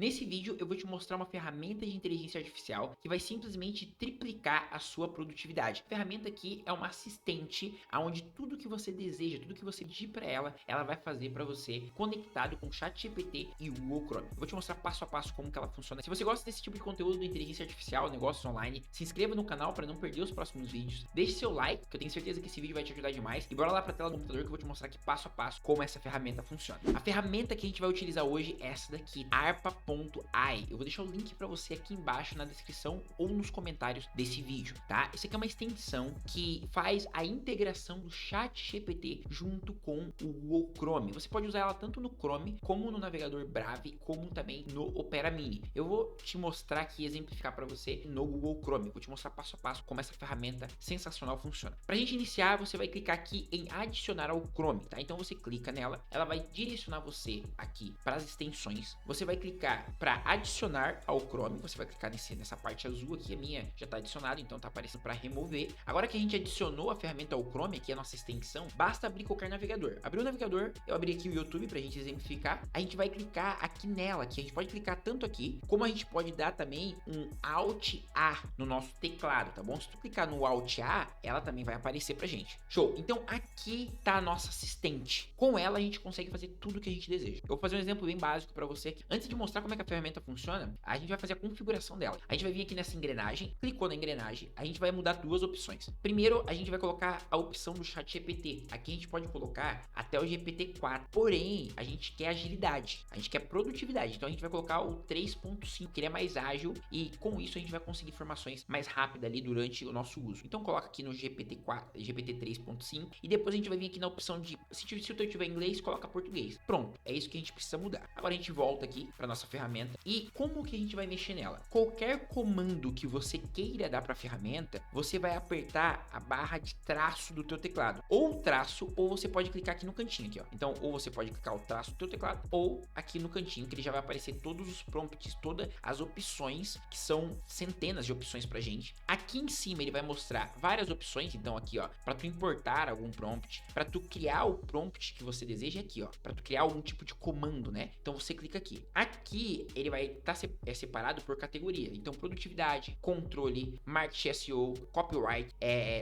Nesse vídeo eu vou te mostrar uma ferramenta de inteligência artificial que vai simplesmente triplicar a sua produtividade. A ferramenta aqui é uma assistente onde tudo que você deseja, tudo que você pedir para ela, ela vai fazer para você conectado com o ChatGPT e o Google Chrome. Eu vou te mostrar passo a passo como que ela funciona. Se você gosta desse tipo de conteúdo de inteligência artificial, negócios online, se inscreva no canal para não perder os próximos vídeos. Deixe seu like, que eu tenho certeza que esse vídeo vai te ajudar demais. E bora lá para a tela do computador que eu vou te mostrar aqui passo a passo como essa ferramenta funciona. A ferramenta que a gente vai utilizar hoje é essa daqui, arpa.ai. Eu vou deixar o link para você aqui embaixo na descrição ou nos comentários desse vídeo, tá? Isso aqui é uma extensão que faz a integração do ChatGPT junto com o Google Chrome. Você pode usar ela tanto no Chrome como no navegador Brave, como também no Opera Mini. Eu vou te mostrar aqui, exemplificar para você no Google Chrome. Vou te mostrar passo a passo como essa ferramenta sensacional funciona. Para a gente iniciar, você vai clicar aqui em adicionar ao Chrome, tá? Então você clica nela, ela vai direcionar você aqui para as extensões. Você vai clicar para adicionar ao Chrome, você vai clicar nessa parte azul aqui, a minha já está adicionada, então tá aparecendo para remover. Agora que a gente adicionou a ferramenta ao Chrome, aqui é a nossa extensão, basta abrir qualquer navegador. Abriu o navegador, eu abri aqui o YouTube para a gente exemplificar. A gente vai clicar aqui nela, que a gente pode clicar tanto aqui, como a gente pode dar também um Alt A no nosso teclado, tá bom? Se tu clicar no Alt A, ela também vai aparecer pra gente. Show! Então aqui tá a nossa assistente. Com ela a gente consegue fazer tudo o que a gente deseja. Eu vou fazer um exemplo bem básico para você aqui. Antes de mostrar como é que a ferramenta funciona, a gente vai fazer a configuração dela. A gente vai vir aqui nessa engrenagem, clicou na engrenagem, a gente vai mudar duas opções. Primeiro, a gente vai colocar a opção do ChatGPT. Aqui a gente pode colocar até o GPT-4. Porém, a gente quer agilidade, a gente quer produtividade. Então a gente vai colocar o 3.5, que ele é mais ágil e com isso a gente vai conseguir informações mais rápidas ali durante o nosso uso. Então coloca aqui no GPT-4, GPT 3.5 e depois a gente vai vir aqui na opção de, se o teu tiver inglês, coloca português. Pronto, é isso que a gente precisa mudar. Agora a gente volta aqui para nossa ferramenta e como que a gente vai mexer nela? Qualquer comando que você queira dar para a ferramenta, você vai apertar a barra de traço do teu teclado, ou traço, ou você pode clicar aqui no cantinho aqui, ó. Então, ou você pode clicar o traço do teu teclado, ou aqui no cantinho, que ele já vai aparecer todos os prompts, todas as opções, que são centenas de opções pra gente. Aqui em cima ele vai mostrar várias opções, então aqui, ó, para tu importar algum prompt, para tu criar o prompt que você deseja aqui, ó, para tu criar algum tipo de comando, né? Então você clica aqui. Aqui ele vai estar separado por categoria. Então produtividade, controle, marketing SEO, copyright,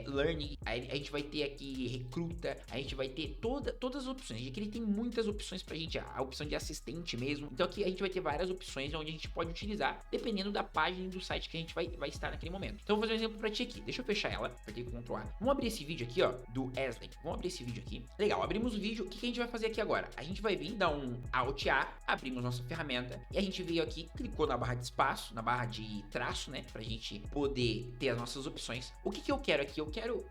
learning. Aí a gente vai ter aqui recruta, a gente vai ter todas as opções. Aqui ele tem muitas opções pra gente, a opção de assistente mesmo. Então aqui a gente vai ter várias opções onde a gente pode utilizar, dependendo da página do site que a gente vai estar naquele momento. Então eu vou fazer um exemplo pra ti aqui. Deixa eu fechar ela, apertei com Ctrl A. Vamos abrir esse vídeo aqui, ó, do Wesley. Vamos abrir esse vídeo aqui. Legal, abrimos o vídeo. O que a gente vai fazer aqui agora? A gente vai vir, dar um Alt A, abrimos nossa ferramenta e a gente veio aqui, clicou na barra de espaço, na barra de traço, né, pra gente poder ter as nossas opções. O que eu quero aqui? Eu quero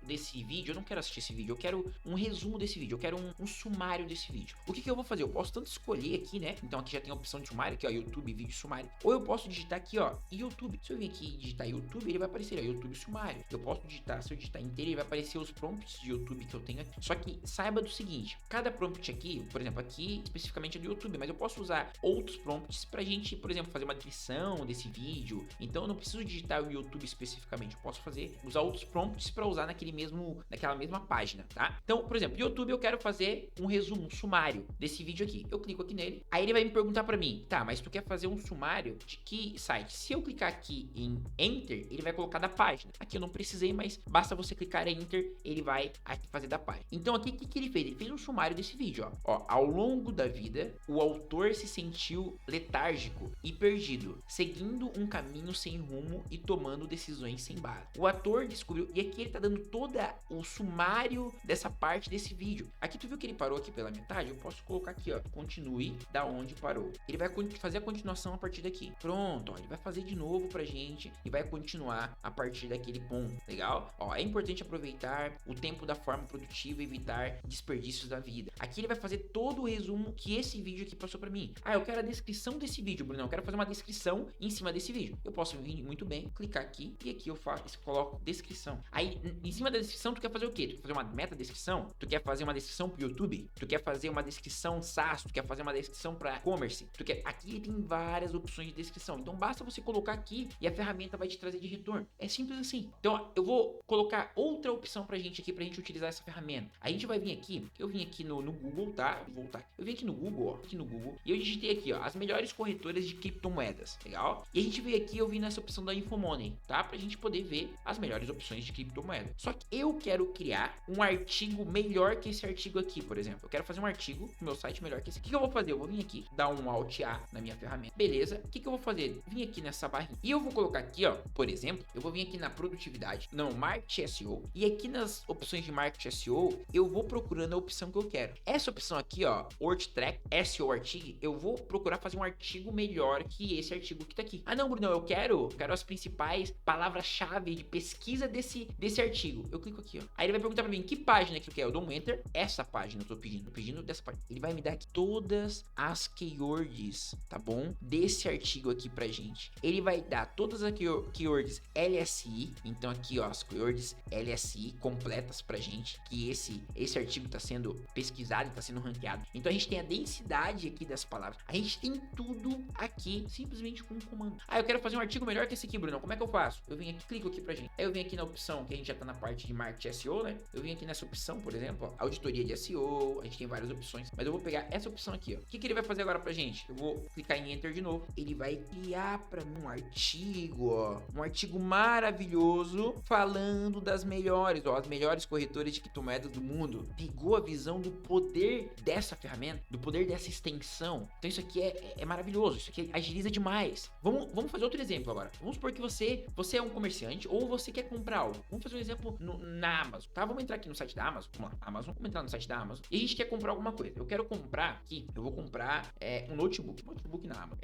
desse vídeo, eu não quero assistir esse vídeo, eu quero um resumo desse vídeo, eu quero um sumário desse vídeo. O que eu vou fazer? Eu posso tanto escolher aqui, né, então aqui já tem a opção de sumário, aqui ó, YouTube, vídeo sumário, ou eu posso digitar aqui ó, YouTube. Se eu vir aqui e digitar YouTube, ele vai aparecer ó, YouTube sumário. Eu posso digitar, se eu digitar inteiro, ele vai aparecer os prompts de YouTube que eu tenho aqui. Só que saiba do seguinte, cada prompt aqui, por exemplo, aqui especificamente é do YouTube, mas eu posso usar outros prompts pra gente, por exemplo, fazer uma descrição desse vídeo. Então eu não preciso digitar o YouTube especificamente, eu posso usar outros prompts para usar naquela mesma página, tá? Então, por exemplo, YouTube eu quero fazer um resumo, um sumário desse vídeo aqui. Eu clico aqui nele, aí ele vai me perguntar para mim, tá, mas tu quer fazer um sumário de que site? Se eu clicar aqui em Enter, ele vai colocar da página. Aqui eu não precisei, mas basta você clicar em Enter, ele vai aqui fazer da página. Então aqui o que ele fez? Ele fez um sumário desse vídeo, ó. Ao longo da vida, o autor se sentiu letárgico e perdido, seguindo um caminho sem rumo e tomando decisões sem base. O ator descobriu, e aqui ele tá dando toda o sumário dessa parte desse vídeo. Aqui tu viu que ele parou aqui pela metade? Eu posso colocar aqui, ó, continue da onde parou. Ele vai fazer a continuação a partir daqui. Pronto, ó, ele vai fazer de novo pra gente e vai continuar a partir daquele ponto. Legal? Ó, é importante aproveitar o tempo da forma produtiva e evitar desperdícios da vida. Aqui ele vai fazer todo o resumo que esse vídeo aqui passou pra mim. Ah, eu quero a descrição desse vídeo, Bruno. Eu quero fazer uma descrição em cima desse vídeo. Eu posso vir muito bem, clicar aqui e aqui eu coloco descrição. Aí, em cima da descrição, tu quer fazer o quê? Tu quer fazer uma meta descrição? Tu quer fazer uma descrição pro YouTube? Tu quer fazer uma descrição SaaS? Tu quer fazer uma descrição para e-commerce? Aqui tem várias opções de descrição. Então basta você colocar aqui e a ferramenta vai te trazer de retorno. É simples assim. Então, ó, eu vou colocar outra opção pra gente aqui, pra gente utilizar essa ferramenta. A gente vai vir aqui, eu vim aqui no Google, tá? Vou voltar. Eu vim aqui no Google, ó, aqui no Google, e eu digitei aqui, aqui, ó, as melhores corretoras de criptomoedas, legal? E a gente veio aqui, eu vim nessa opção da Infomoney, tá? Pra gente poder ver as melhores opções de criptomoeda. Só que eu quero criar um artigo melhor que esse artigo aqui, por exemplo. Eu quero fazer um artigo no meu site melhor que esse aqui. O que eu vou fazer? Eu vou vir aqui, dar um Alt A na minha ferramenta. Beleza. O que eu vou fazer? Vim aqui nessa barrinha. E eu vou colocar aqui, ó, por exemplo, eu vou vir aqui na produtividade, não, Marketing SEO. E aqui nas opções de Marketing SEO, eu vou procurando a opção que eu quero. Essa opção aqui, ó, Word Track SEO Artigo, eu vou procurar fazer um artigo melhor que esse artigo que tá aqui. Ah, não, Bruno, eu quero as principais palavras-chave de pesquisa desse artigo. Eu clico aqui, ó. Aí ele vai perguntar pra mim que página que eu quero. Eu dou um Enter. Essa página eu tô pedindo dessa página. Ele vai me dar aqui todas as keywords, tá bom? Desse artigo aqui pra gente. Ele vai dar todas as keywords LSI. Então aqui, ó, as keywords LSI completas pra gente, que esse artigo tá sendo pesquisado e tá sendo ranqueado. Então a gente tem a densidade aqui das palavras. A gente tem tudo aqui simplesmente com um comando. Ah, eu quero fazer um artigo melhor que esse aqui, Bruno. Como é que eu faço? Eu venho aqui, clico aqui pra gente. Aí eu venho aqui na opção que a gente já tá na parte de Marketing SEO, né? Eu venho aqui nessa opção, por exemplo, ó, auditoria de SEO. A gente tem várias opções, mas eu vou pegar essa opção aqui, ó. O que ele vai fazer agora pra gente? Eu vou clicar em Enter de novo. Ele vai criar pra mim um artigo, ó. Um artigo maravilhoso falando das melhores, ó, as melhores corretoras de criptomoedas do mundo. Pegou a visão do poder dessa ferramenta, do poder dessa extensão. Então isso aqui é maravilhoso, isso aqui agiliza demais. Vamos fazer outro exemplo agora. Vamos supor que você é um comerciante ou você quer comprar algo. Vamos fazer um exemplo na Amazon, tá? Vamos entrar aqui no site da Amazon. Vamos lá, Amazon. Vamos entrar no site da Amazon e a gente quer comprar alguma coisa. Eu quero comprar aqui, eu vou comprar um notebook na Amazon.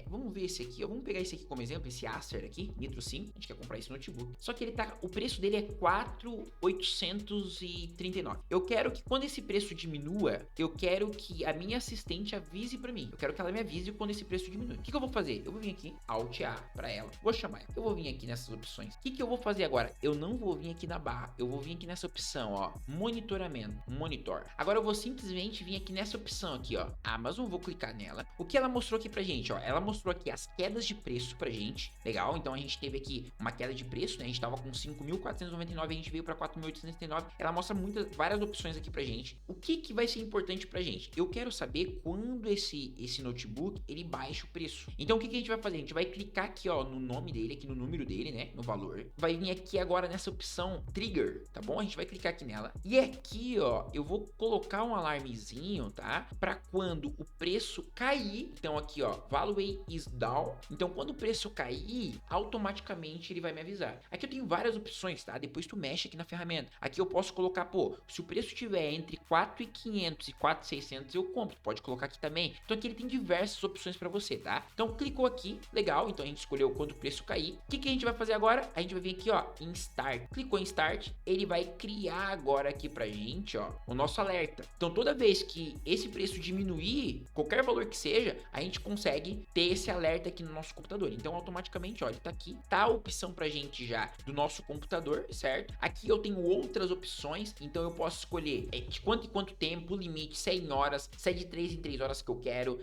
Vamos ver esse aqui, vamos pegar esse aqui como exemplo, esse Acer aqui, Nitro 5. A gente quer comprar esse notebook. Só que o preço dele é 4.839. Eu quero que quando esse preço diminua, eu quero que a minha assistente avise pra mim. Eu quero que ela me avise quando esse preço diminui. O que eu vou fazer? Eu vou vir aqui, Alt A pra ela. Vou chamar ela. Eu vou vir aqui nessas opções. O que eu vou fazer agora? Eu não vou vir aqui na barra. Eu vou vir aqui nessa opção, ó. Monitoramento. Monitor. Agora eu vou simplesmente vir aqui nessa opção aqui, ó. Amazon. Vou clicar nela. O que ela mostrou aqui pra gente, ó? Ela mostrou aqui as quedas de preço pra gente. Legal? Então a gente teve aqui uma queda de preço, né? A gente tava com 5.499, a gente veio pra 4.839. Ela mostra várias opções aqui pra gente. O que vai ser importante pra gente? Eu quero saber quando esse notebook, ele baixa o preço. Então o que a gente vai fazer? A gente vai clicar aqui, ó, no nome dele, aqui no número dele, né? No valor. Vai vir aqui agora nessa opção Trigger, tá bom? A gente vai clicar aqui nela. E aqui, ó, eu vou colocar um alarmezinho, tá? Pra quando o preço cair. Então aqui, ó, Value is down. Então quando o preço cair, automaticamente ele vai me avisar. Aqui eu tenho várias opções, tá? Depois tu mexe aqui na ferramenta. Aqui eu posso colocar, pô, se o preço estiver entre 4.500 e 4.600, eu compro. Tu pode colocar aqui também. Então aqui ele tem diversas opções pra você, tá? Então clicou aqui, legal. Então a gente escolheu quando o preço cair. O que a gente vai fazer agora? A gente vai vir aqui, ó, em Start. Clicou em Start, ele vai criar agora aqui pra gente, ó, o nosso alerta. Então toda vez que esse preço diminuir, qualquer valor que seja, a gente consegue ter esse alerta aqui no nosso computador. Então automaticamente, ó, ele tá aqui, tá a opção pra gente já do nosso computador, certo? Aqui eu tenho outras opções, então eu posso escolher de quanto em quanto tempo, o limite, se é em horas, se é de 3 em 3 horas que eu quero,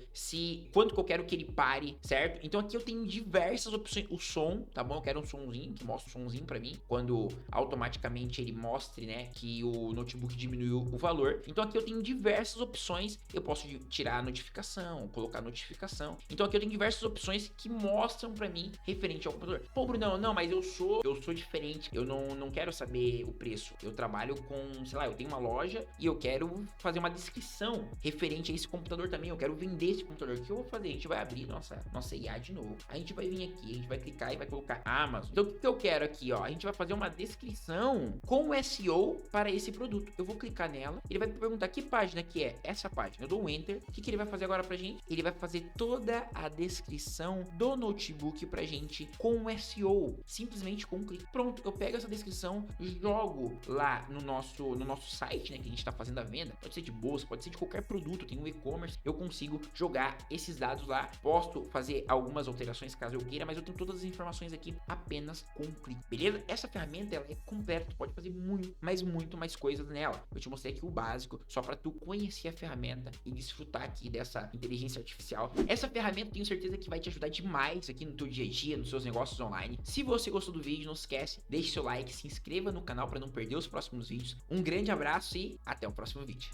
quanto que eu quero que ele pare, certo? Então aqui eu tenho diversas opções. O som, tá bom? Eu quero um somzinho, que mostra um somzinho pra mim, quando automaticamente ele mostre, né, que o notebook diminuiu o valor. Então aqui eu tenho diversas opções. Eu posso tirar a notificação, colocar notificação. Então aqui eu tenho diversas opções que mostram pra mim referente ao computador. Pô, Bruno, não, mas eu sou diferente. Eu não quero saber o preço. Eu trabalho com, sei lá, eu tenho uma loja e eu quero fazer uma descrição referente a esse computador também. Eu quero vender esse computador. O que eu vou fazer? A gente vai abrir nossa IA de novo. A gente vai vir aqui, a gente vai clicar e vai colocar Amazon. Então o que eu quero aqui, ó? A gente vai fazer uma descrição com SEO para esse produto. Eu vou clicar nela. Ele vai perguntar que página que é essa página. Eu dou um Enter. O que ele vai fazer agora pra gente? Ele vai fazer toda a descrição do notebook pra gente com SEO. Simplesmente com um clique. Pronto, eu pego essa descrição, jogo lá no nosso site, né, que a gente tá fazendo a venda. Pode ser de bolsa, pode ser de qualquer produto, tem um e-commerce. Eu consigo jogar esses dados lá. Posso fazer algumas alterações caso eu queira, mas eu tenho todas as informações aqui apenas com um clique. Beleza? Essa ferramenta, ela é completa. Tu pode fazer muito mais coisas nela. Eu te mostrei aqui o básico, só para tu conhecer a ferramenta e desfrutar aqui dessa inteligência artificial. Essa ferramenta, tenho certeza que vai te ajudar demais aqui no teu dia a dia, nos seus negócios online. Se você gostou do vídeo, não esquece, deixe seu like, se inscreva no canal para não perder os próximos vídeos. Um grande abraço e até o próximo vídeo.